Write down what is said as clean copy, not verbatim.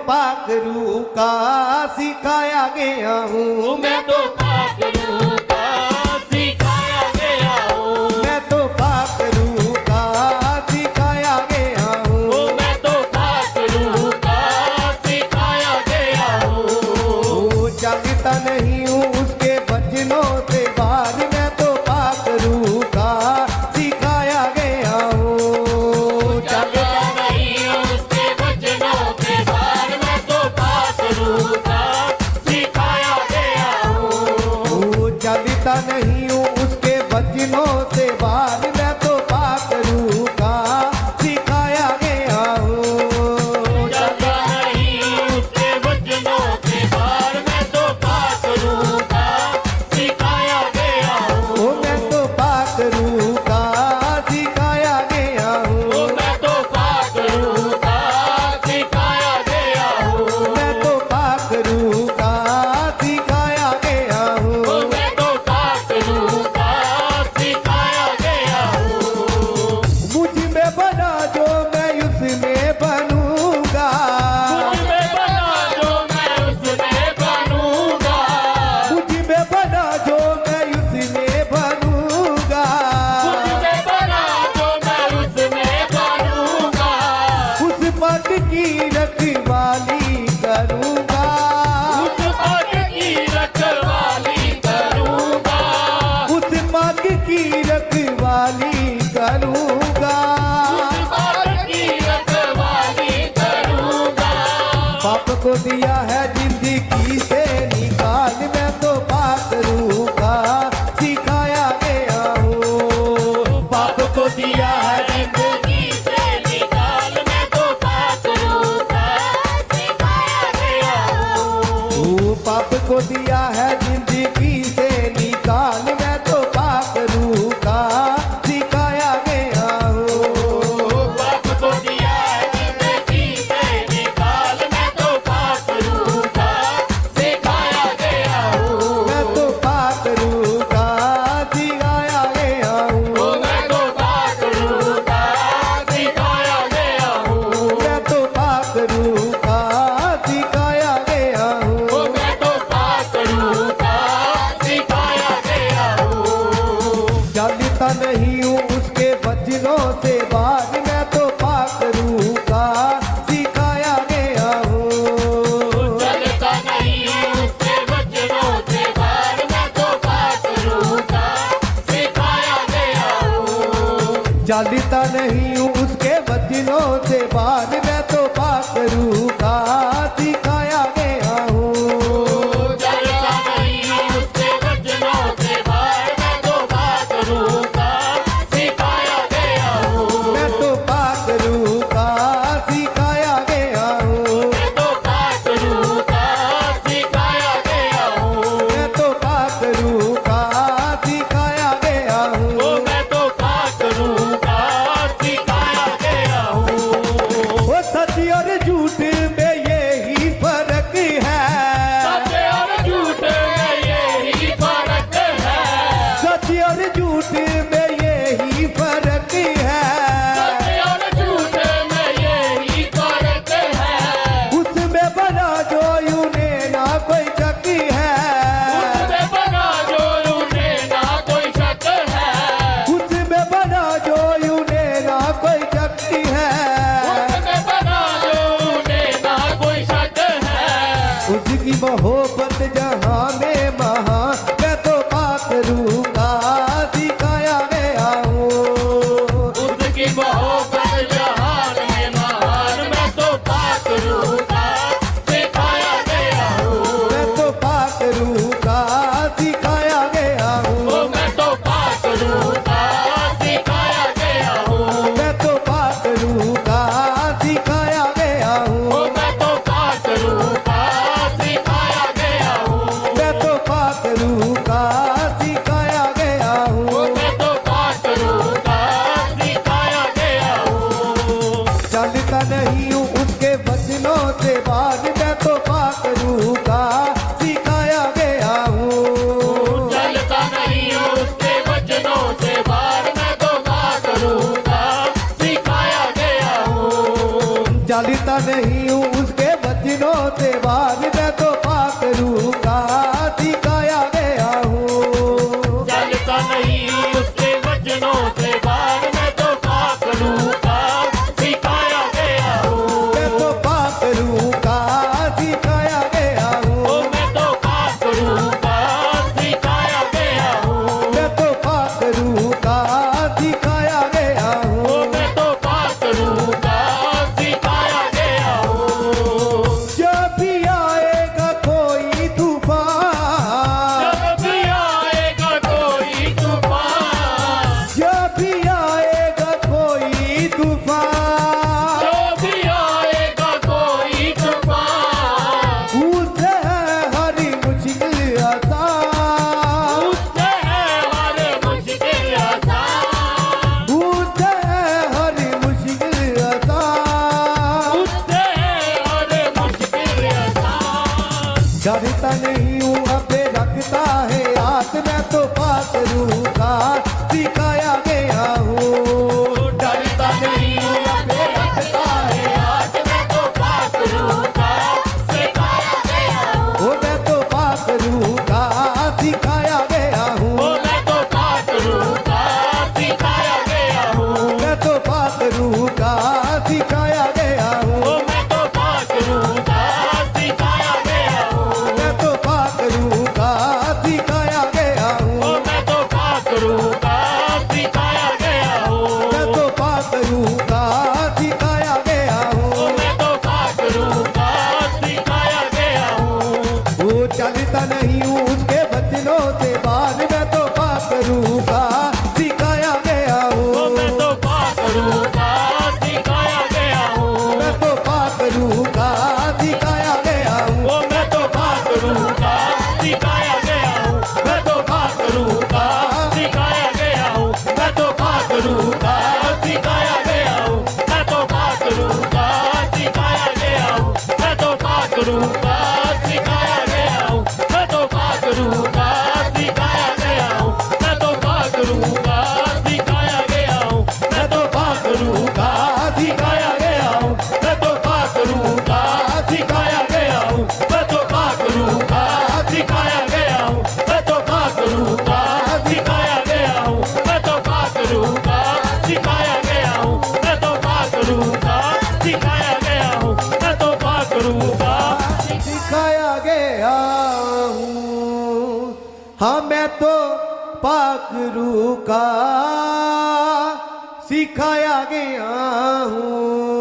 पाक रूह का सिखाया गया हूँ। मैं तो पाक रूह का सिखाया गया हूँ। मैं तो पाक रूह का सिखाया गया हूँ। मैं तो पाक रूह का सिखाया गया हूँ। चलता नहीं हूँ उसके वचनों से बाहर। मैं तो पाक रूह का सिखाया गया हूँ। चलता नहीं उसके वचनों के बाहर। मैं तो पाक रूह का सिखाया गया हूँ। चलता नहीं हूँ उसके वचनों से बाहर। मैं तो पाक रूह का सिखाया गया हूँ। चलता नहीं उसके वचनों के बाहर। मैं तो पाक रूह का सिखाया गया हूँ। मैं तो पाक रूह का सिखाया गया हूँ। मैं तो पाक रूह का सिखाया गया हूँ। मैं तो पाक रूह का सिखाया गया हूँ। मैं तो पाक रूह का सिखाया गया हूँ। मुझ में बना जो मैं उसमें बनूंगा। मुझ में बना जो मैं उसमें बनूंगा। मुझ में बना जो मैं उसमें बनूंगा। मुझ में बना जो मैं उसमें बनूंगा। उस पद की रखवाली करूंगा। उस पद की रखवाली करूंगा। उस पद की रखवाली करूंगा। उस पद की रखवाली करूंगा। पाप को दिया है जिंदगी से निकाल। मैं तो पाक रूह का सिखाया गया हूँ। पाप को दिया है जिंदगी से निकाल। मैं तो पाक रूह का सिखाया गया हूँ। पाप को दिया है जिंदगी से निकाल। मैं तो पाक रूह का सिखाया गया हूँ। पाप को दिया जिंदगी से निकाल। मैं तो पाक रूह का सिखाया गया हूँ। मैं तो पाक रूह का सिखाया गया हूँ। मैं तो पाक रूह का सिखाया गया हूँ। मैं तो पाक रूह का सिखाया गया हूँ। मैं तो पाक रूह का सिखाया गया हूँ। चलता नहीं हूँ उसके वचनों से बाहर। मैं तो पाक रूह का सिखाया गया हूँ। चलता नहीं उसके वचनों से बाहर। मैं तो पाक रूह का सिखाया गया हूँ। चलता नहीं हूँ उसके वचनों से बाहर। मैं तो पाक रूह का सिखाया गया हूँ। चलता नहीं उसके वचनों से बाहर। मैं तो पाक रूह का सिखाया गया हूँ। मैं तो पाक रूह का सिखाया गया हूँ। मैं तो पाक रूह का सिखाया गया हूँ। मैं तो पाक रूह का सिखाया गया हूँ। मैं तो पाक रूह का सिखाया गया हूँ। वो सच और झूठ में यही फर्क है। सच और झूठ में यही फर्क है। सच और झूठ में यही फर्क है। सच और झूठ में यही फर्क है। उसमें बना जो यूने ना कोई शक है। उसमें बना जो उन्हें ना कोई शक है। उसमें बना जो यूने ना कोई शक है। उसमें बना जो उन्हें ना कोई शक है। उसकी मोहब्बत जहाँ में महा। मैं तो पाक रूह का सिखाया गया हूँ। उसकी मोहब्बत जहान में महान। मैं तो पाक रूह का सिखाया गया हूँ। मैं तो पाक रूह का सिखाया गया हूँ। मैं तो पाक रूह का सिखाया गया हूँ। मैं तो पाक रूह का सिखाया गया हूँ। मैं तो पाक रूह का सिखाया गया हूँ। मैं तो पाक रूह का सिखाया गया हूँ। मैं तो पाक रूह का सिखाया गया हूँ। चलता नहीं हूँ उसके वचनों से बाहर। मैं तो पाक रूह का सिखाया गया हूँ। चलता नहीं उसके वचनों से बाहर। मैं तो पाक रूह का सिखाया गया हूँ। चलता नहीं हूँ उसके वचनों त्योहार मैं तो पाक रूह का सिखाया गया हूँ। चलता नहीं उसके वचनों से बाहर, मैं तो पाक रूह का सिखाया गया हूँ। मैं तो पाक रूह का सिखाया गया हूँ। ओ मैं तो पाक रूह का सिखाया गया हूँ। मैं तो पाक रूह का सिखाया गया हूँ। ओ मैं तो पाक रूह का सिखाया गया हूँ। जब भी आएगा कोई तूफान, जब भी आएगा कोई तूफान, जब भी आएगा कोई तूफान, जब भी आएगा कोई तूफान, उससे है हर मुश्किल आसान, उससे है हर मुश्किल आसान, उससे है हर मुश्किल आसान। उससे है हर मुश्किल आसान। डरता नहीं हूँ अपने रखता है हाथ, मैं तो पाक रूह का सिखाया गया हूँ। डरता नहीं हूँ अपने रखता है हाथ, मैं तो पाक रूह का सिखाया गया हूँ। ओ मैं तो पाक रूह का सिखाया गया हूँ। ओ मैं तो पाक रूह का सिखाया गया हूँ। मैं तो पाक रूह का सिखाया गया हूँ। ओ मैं तो पाक रूह का सिखाया गया हूँ। मैं तो पाक रूह का सिखाया गया हूँ। ओ मैं तो पाक रूह का सिखाया गया हूँ। मैं तो पाक रूह का सिखाया गया हूँ। ओ मैं तो पाक रूह का सिखाया गया हूँ। वो चलता नहीं हूँ उसके वचनों से बाहर, मैं तो पाक रूह का सिखाया गया ओ मैं हूँ। तो पाक रूह का सिखाया गया हूँ। मैं तो पाक रूह का सिखाया गया हूँ। ओ मैं तो पाक रूह का सिखाया गया हूँ। मैं तो पाक रूह का सिखाया गया हूँ। मैं तो पाक रूह का सिखाया गया हूँ। मैं तो पाक रूह का सिखाया गया हूँ। मैं तो पाक रूह का सिखाया गया हूँ। मैं तो पाक रूह का सिखाया गया हूँ। मैं तो पाक रूह का सिखाया गया हूँ। मैं तो पाक रूह का सिखाया गया हूँ। मैं तो पाक रूह का सिखाया गया हूँ। मैं तो पाक रूह का सिखाया गया हूँ। मैं तो पाक रूह का सिखाया गया हूँ। मैं तो पाक रूह का सिखाया गया हूँ। मैं तो पाक रूह का सिखाया गया हूँ। मैं तो पाक रूह का सिखाया गया हूँ। हाँ मैं तो पाक रूह का सिखाया गया हूँ।